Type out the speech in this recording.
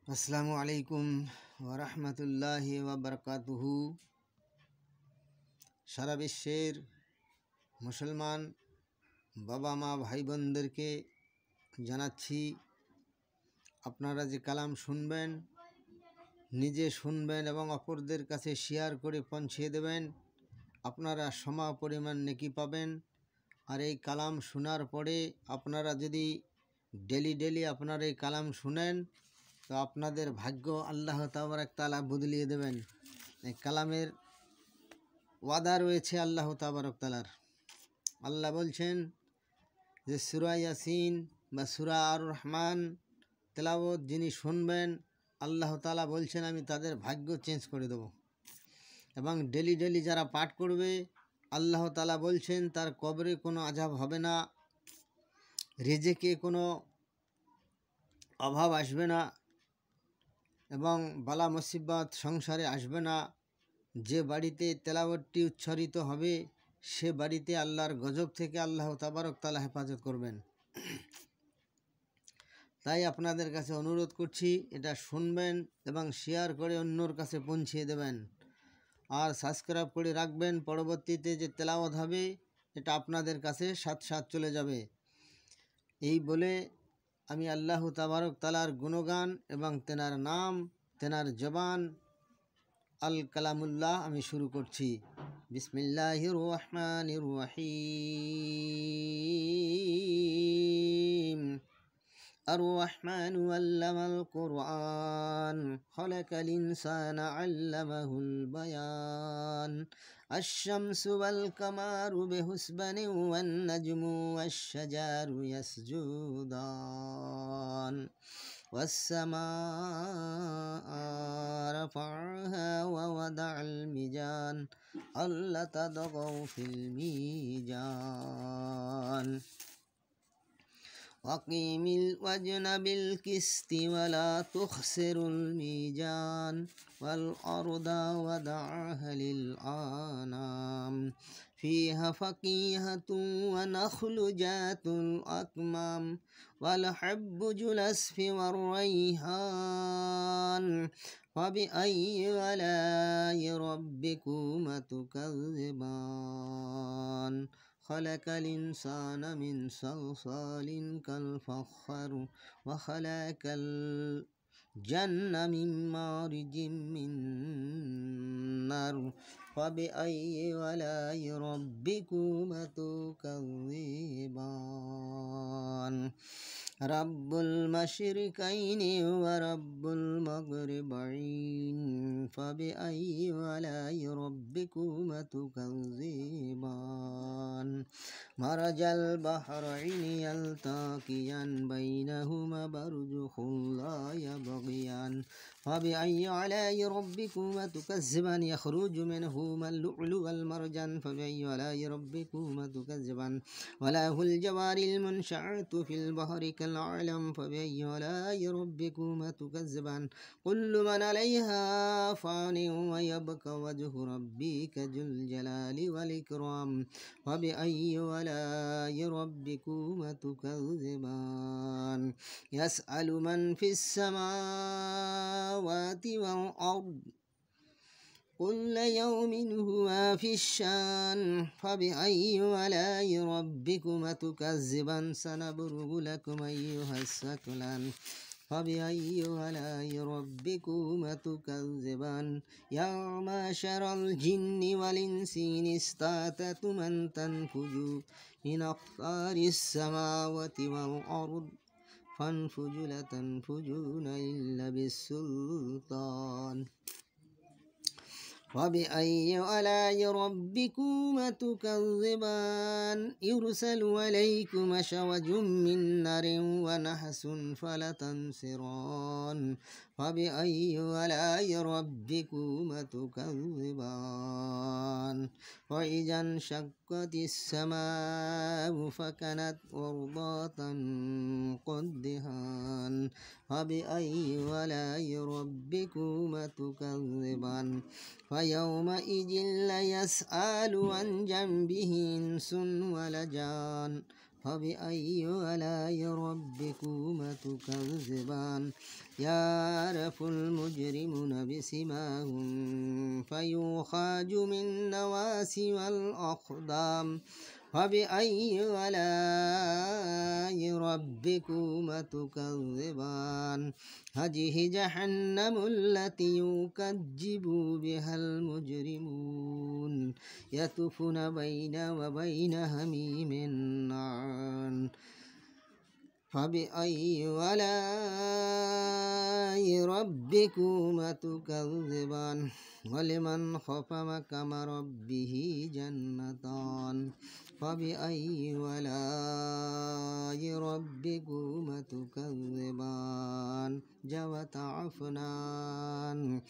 আসসালামু আলাইকুম ওরহমতুল্লাহি ওয়াবারকাতুহু। সারা বিশ্বের মুসলমান বাবা মা ভাই বোনদেরকে জানাচ্ছি, আপনারা যে কালাম শুনবেন, নিজে শুনবেন এবং অপরদের কাছে শেয়ার করে পৌঁছিয়ে দেবেন, আপনারা সম পরিমাণ নেকি পাবেন। আর এই কালাম শোনার পরে আপনারা যদি ডেলি আপনারা এই কালাম শুনেন, তো আপনাদের ভাগ্য আল্লাহ তাবারক তাআলা বদলিয়ে দেবেন। এই কালামের ওয়াদা রয়েছে আল্লাহ তাবারক তাআলার। আল্লাহ বলছেন যে সূরা ইয়াসিন বা সূরা আর রহমান তেলাওয়াত যিনি শুনবেন, আল্লাহ তাআলা বলছেন আমি তাদের ভাগ্য চেঞ্জ করে দেব। এবং ডেলি যারা পাঠ করবে, আল্লাহ তাআলা বলছেন তার কবরে কোনো আযাব হবে না, রিজিকে কোনো অভাব আসবে না এবং বালা মুসিবত সংসারে আসবে না। যে বাড়িতে তেলাওয়াতটি উচ্চারিত হবে সে বাড়িতে আল্লাহর গজব থেকে আল্লাহ তাবারক তাআলা হেফাজত করবেন। তাই আপনাদের কাছে অনুরোধ করছি, এটা শুনবেন এবং শেয়ার করে অন্যর কাছে পৌঁছিয়ে দেবেন। আর সাবস্ক্রাইব করে রাখবেন, পরবর্তীতে যে তেলাওয়াত হবে এটা আপনাদের কাছে সাথে চলে যাবে। এই বলে আমি আল্লাহ তাবারক তাআলার গুণগান এবং তেনার নাম, তেনার জবান আল কালামুল্লাহ আমি শুরু করছি। বিসমিল্লাহির রহমানির রহিম। الرحمن علم القرآن خلق الإنسان علمه البيان الشمس والقمر بحسبان والنجم والشجر يسجدان والسماء رفعها ووضع الميزان ألا تطغوا في الميزان وأقيم الوزن بالقسط ولا تخسروا الميزان والأرض وضعها للأنام فيها فاكهة ونخل ذات الأكمام والحب ذو العصف والريحان فبأي آلاء ربكما تكذبان خلق الإنسان من صلصال كالفخار وخلق الجنة من مارج من نار فبأي آلاء ربكما تكذبان رب المشرقين ورب المغربين فبأي آلاء ربكما تكذبان مرج البحرين يلتقيان بينهما برزخ لا يبغيان فبأي آلاء ربكما تكذبان يخرج منهما اللؤلؤ والمرجان فبأي آلاء ربكما تكذبان وله الجوار المنشآت في البحر كالأعلام فبأي آلاء ربكما تكذبان كل من عليها فان ويبقى وجه ربك ذو الجلال والإكرام فبأي آلاء ربكما تكذبان يسأل من في السماوات والأرض كل يوم هو في الشان فبأي آلاء ربكما تكذبان سنبرغ لكم أيها الثقلان فبأي آلاء ربكما تكذبان يا معشر الجن والإنس إن استطعتم أن تنفذوا من أقطار السماوات والأرض فانفذوا لا تنفذون إلا بالسلطان فبأي آلاء ربكما تكذبان يرسل عليكم شواظ من نار ونحس فلا تنصران فبأي آلاء ربكما تكذبان وإذا انشقت السماء فكانت وردة كالدهان فبأي آلاء ربكما تكذبان فيومئذ لا يسأل عن ذنبه إنس ولا جان فبأي آلاء ربكما تكذبان يعرف المجرمون بسيماهم فيؤخذ بالنواصي والأقدام فبأي آلاء ربكما تكذبان هذه جهنم التي يكذب بها المجرمون يطوفون بين وبين حميم آن فبأي آلاء ربكما تكذبان ولمن خاف مقام ربه جنتان فبأي آلاء ربكما تكذبان ذوات أفنان